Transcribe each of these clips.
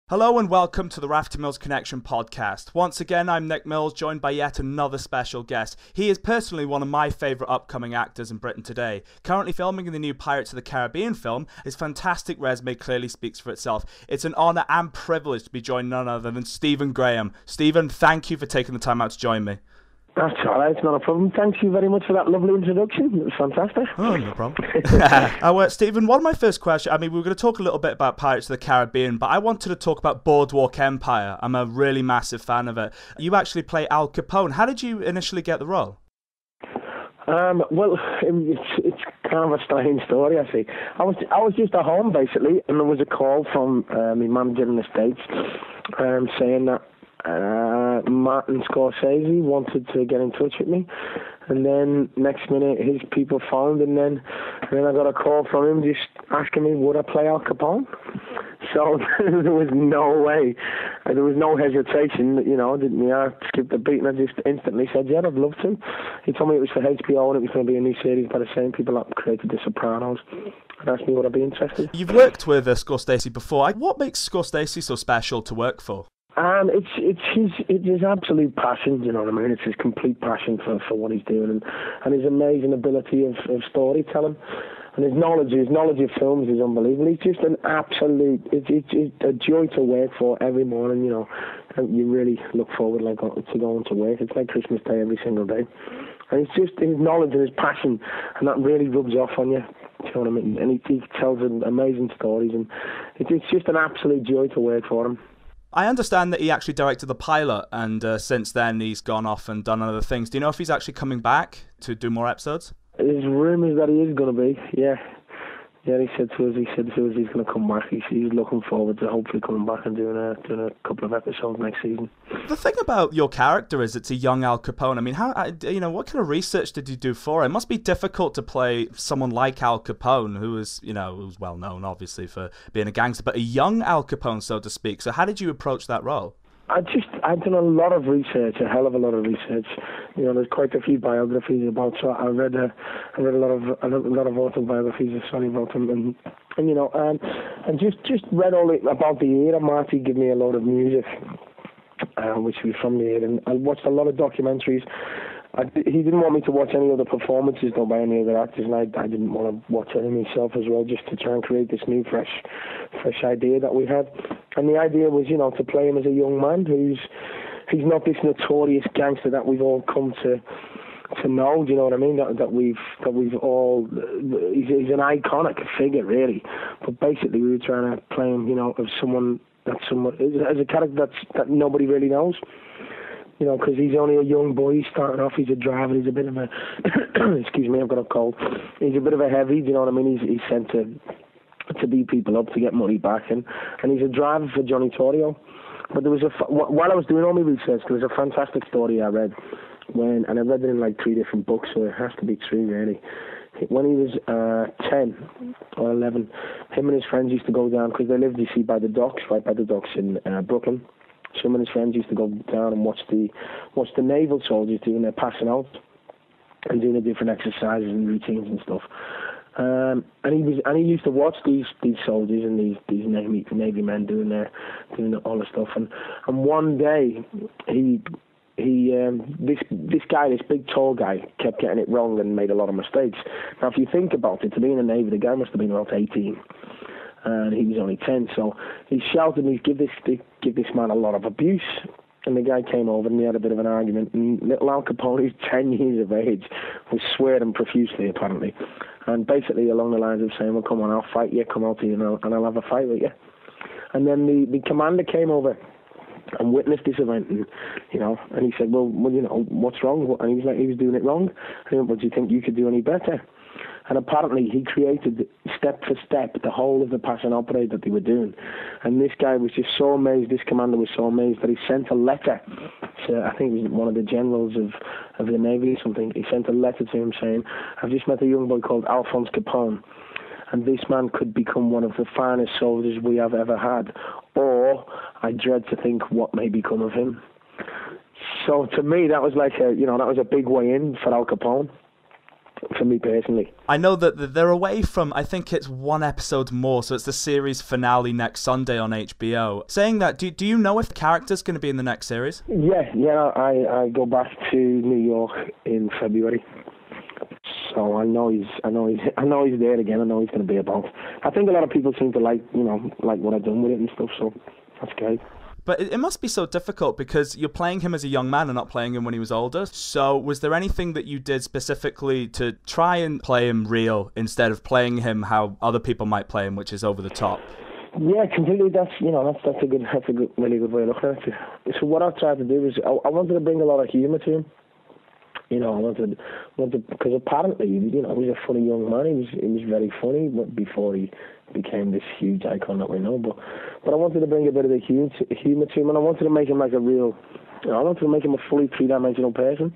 Hello and welcome to the Rafferty Mills Connection podcast. Once again, I'm Nick Mills, joined by yet another special guest. He is personally one of my favourite upcoming actors in Britain today. Currently filming in the new Pirates of the Carribean film, his fantastic resume clearly speaks for itself. It's an honour and privilege to be joined none other than Stephen Graham. Stephen, thank you for taking the time out to join me. That's all right, it's not a problem. Thank you very much for that lovely introduction. It was fantastic. Oh, no problem. Stephen, one of my first questions, we were going to talk a little bit about Pirates of the Caribbean, but I wanted to talk about Boardwalk Empire. I'm a really massive fan of it. You actually play Al Capone. How did you initially get the role? It's kind of a strange story, I see. I was just at home, basically, and there was a call from my manager in the States saying that Martin Scorsese wanted to get in touch with me, and then next minute his people phoned, and then I got a call from him just asking me would I play Al Capone. So there was no way, there was no hesitation, my heart skipped a beat, and I just instantly said, yeah, I'd love to. He told me it was for HBO and it was going to be a new series by the same people that created The Sopranos, and asked me would I be interested. You've worked with Scorsese before. What makes Scorsese so special to work for? It's his absolute passion, you know what I mean? It's his complete passion for what he's doing, and his amazing ability of storytelling. And his knowledge of films is unbelievable. He's just an absolute, it's a joy to work for every morning, and you really look forward to going to work. It's like Christmas Day every single day. And it's just his knowledge and his passion, and that really rubs off on you. You know what I mean? And he tells amazing stories, and it's just an absolute joy to work for him. I understand that he actually directed the pilot, and since then he's gone off and done other things. Do you know if he's actually coming back to do more episodes? There's rumours that he is going to be, yeah. Yeah, he said to us he's going to come back. He's looking forward to hopefully coming back and doing a couple of episodes next season. The thing about your character is it's a young Al Capone. What kind of research did you do for it? It must be difficult to play someone like Al Capone, who was well known, obviously, for being a gangster, but a young Al Capone, so to speak. So how did you approach that role? I've done a lot of research, a hell of a lot of research. There's quite a few biographies about. So I read a lot of autobiographies of Sonny about him, and just read all about the era. Marty gave me a lot of music, which was from the era, and I watched a lot of documentaries. He didn't want me to watch any other performances done by any other actors, and I didn't want to watch any myself as well, just to try and create this new, fresh idea that we had. And the idea was, to play him as a young man he's not this notorious gangster that we've all come to know. Do you know what I mean? That we've all. He's an iconic figure, really. But basically, we were trying to play him, as someone as a character that nobody really knows. Because he's only a young boy, he's starting off, he's a driver, he's a bit of a, excuse me, I've got a cold, he's a bit of a heavy, do you know what I mean, he's sent to beat people up to get money back, and he's a driver for Johnny Torrio. But there was while I was doing all my research, there was a fantastic story I read, and I read it in like 3 different books, so it has to be true, really. When he was 10 or 11, him and his friends used to go down, because they lived, you see, right by the docks in Brooklyn. Some of his friends used to go down and watch the naval soldiers doing their passing out and doing the different exercises and routines and stuff. And he used to watch these soldiers and these Navy men doing all the stuff. And one day this guy, this big tall guy, kept getting it wrong and made a lot of mistakes. Now, if you think about it, to be in the Navy, the guy must have been about 18. And he was only 10, so he shouted and he give this man a lot of abuse. And the guy came over and they had a bit of an argument. And little Al Capone, who's 10 years of age, was swearing profusely, apparently. And basically along the lines of saying, well, come on, I'll fight you, come out to you and I'll have a fight with you. And then the commander came over and witnessed this event, and he said, well, what's wrong? And he was like, he was doing it wrong. And he went, well, do you think you could do any better? And apparently he created step for step the whole of the pass and operate that they were doing. And this guy was just so amazed, this commander was so amazed that he sent a letter to, I think it was one of the generals of the Navy or something. He sent a letter to him saying, I've just met a young boy called Alphonse Capone, and this man could become one of the finest soldiers we have ever had, or I dread to think what may become of him. So to me, that was like that was a big way in for Al Capone. for me personally. I know that they're away from, I think it's one episode more, so it's the series finale next Sunday on HBO. Saying that, do you know if the character's going to be in the next series? Yeah, I go back to New York in February. So I know he's there again. I know he's going to be about. I think a lot of people seem to like what I've done with it and stuff. So that's great. But it must be so difficult because you're playing him as a young man and not playing him when he was older. So was there anything that you did specifically to try and play him real instead of playing him how other people might play him, which is over the top? Yeah, completely. That's a good, really good way of looking at it. So what I tried to do is I wanted to bring a lot of humour to him. I wanted because apparently, he was a funny young man. He was very funny before he became this huge icon that we know. But I wanted to bring a bit of the humour to him, and I wanted to make him like a real. I wanted to make him a fully three-dimensional person,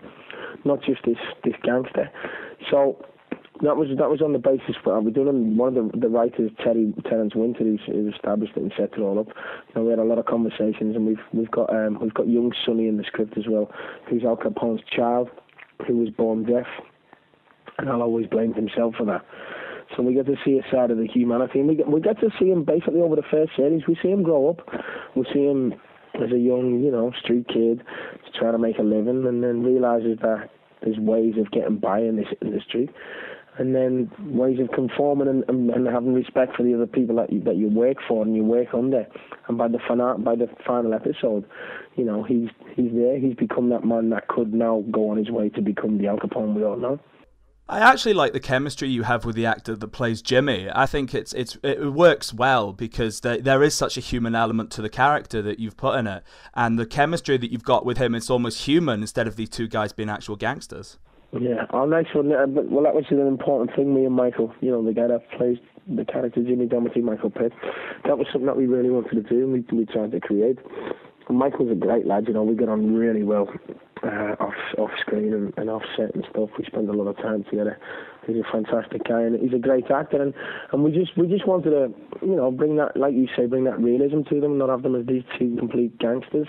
not just this gangster. So that was on the basis for we're doing. One of the writers, Terence Winter, who established it and set it all up. We had a lot of conversations, and we've got young Sonny in the script as well, who's Al Capone's child, who was born deaf, and Al always blamed himself for that. So we get to see a side of the humanity, and we get to see him basically over the first series. We see him grow up. We see him as a young, street kid trying to make a living, and then realises that there's ways of getting by in the street, and then ways of conforming and having respect for the other people that you work for and you work under. And by the final episode, he's there. He's become that man that could now go on his way to become the Al Capone we all know. I actually like the chemistry you have with the actor that plays Jimmy. I think it works well because there is such a human element to the character that you've put in it, and the chemistry that you've got with him, it's almost human instead of these two guys being actual gangsters. Yeah, nice one. Well, that was an important thing. Me and Michael, the guy that plays the character Jimmy Doherty, Michael Pitt, that was something that we really wanted to do, and we tried to create. And Michael's a great lad. We get on really well off screen and off set and stuff. We spend a lot of time together. He's a fantastic guy, and he's a great actor. And we just wanted to, bring that, like you say, bring that realism to them, not have them as these two complete gangsters.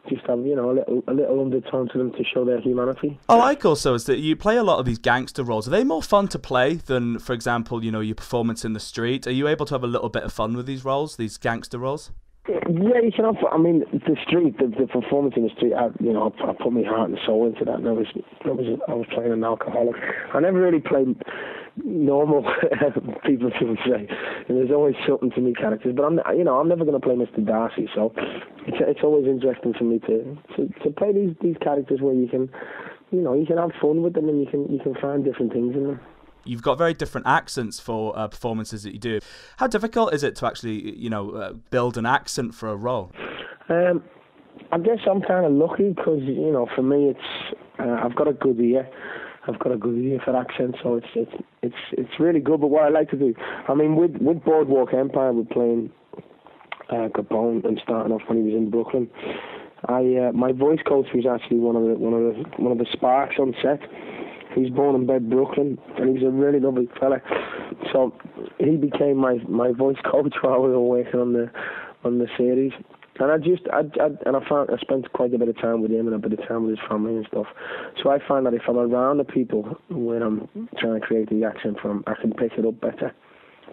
Just have, a little undertone to them to show their humanity. I like also is that you play a lot of these gangster roles. Are they more fun to play than, for example, your performance in the street? Are you able to have a little bit of fun with these roles, these gangster roles? Yeah, you can have. The street, the performance in the street. I put my heart and soul into that. And I was playing an alcoholic. I never really played normal people, to say. And there's always something to me characters. But I'm never going to play Mr. Darcy. So it's always interesting for me to play these characters where you can have fun with them and you can find different things in them. You've got very different accents for performances that you do. How difficult is it to actually, build an accent for a role? I guess I'm kind of lucky because, for me, it's I've got a good ear. I've got a good ear for accents, so it's really good. But what I like to do, with Boardwalk Empire, we're playing Capone and starting off when he was in Brooklyn. My voice coach was actually one of the sparks on set. He's born and bred Brooklyn, and he's a really lovely fella. So he became my voice coach while we were working on the series. And I spent quite a bit of time with him and a bit of time with his family and stuff. So I find that if I'm around the people when I'm trying to create the accent from, I can pick it up better,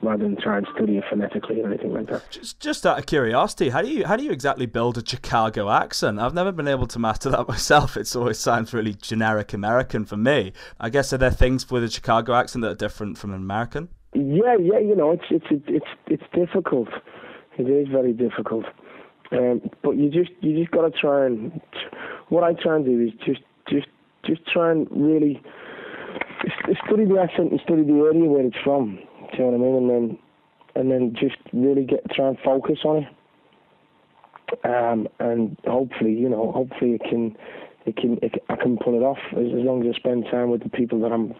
rather than try and study it phonetically or anything like that. Just out of curiosity, how do you exactly build a Chicago accent? I've never been able to master that myself. It always sounds really generic American for me. I guess are there things with a Chicago accent that are different from an American? Yeah. It's difficult. It is very difficult. But you just got to try and. What I try and do is just try and really study the accent and study the area where it's from. Do you know what I mean? And then just really try and focus on it. And hopefully I can pull it off as long as I spend time with the people that I'm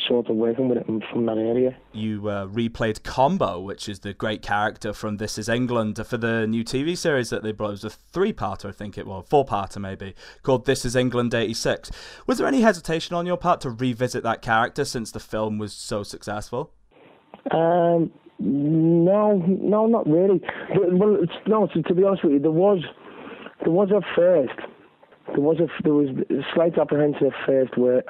sort of working with from that area. You replayed Combo, which is the great character from This Is England, for the new TV series that they brought. It was a 3-parter, I think it was, 4-parter maybe, called This Is England 86. Was there any hesitation on your part to revisit that character since the film was so successful? No, not really. Well, to be honest with you, there was a first. There was a slight apprehension at first where,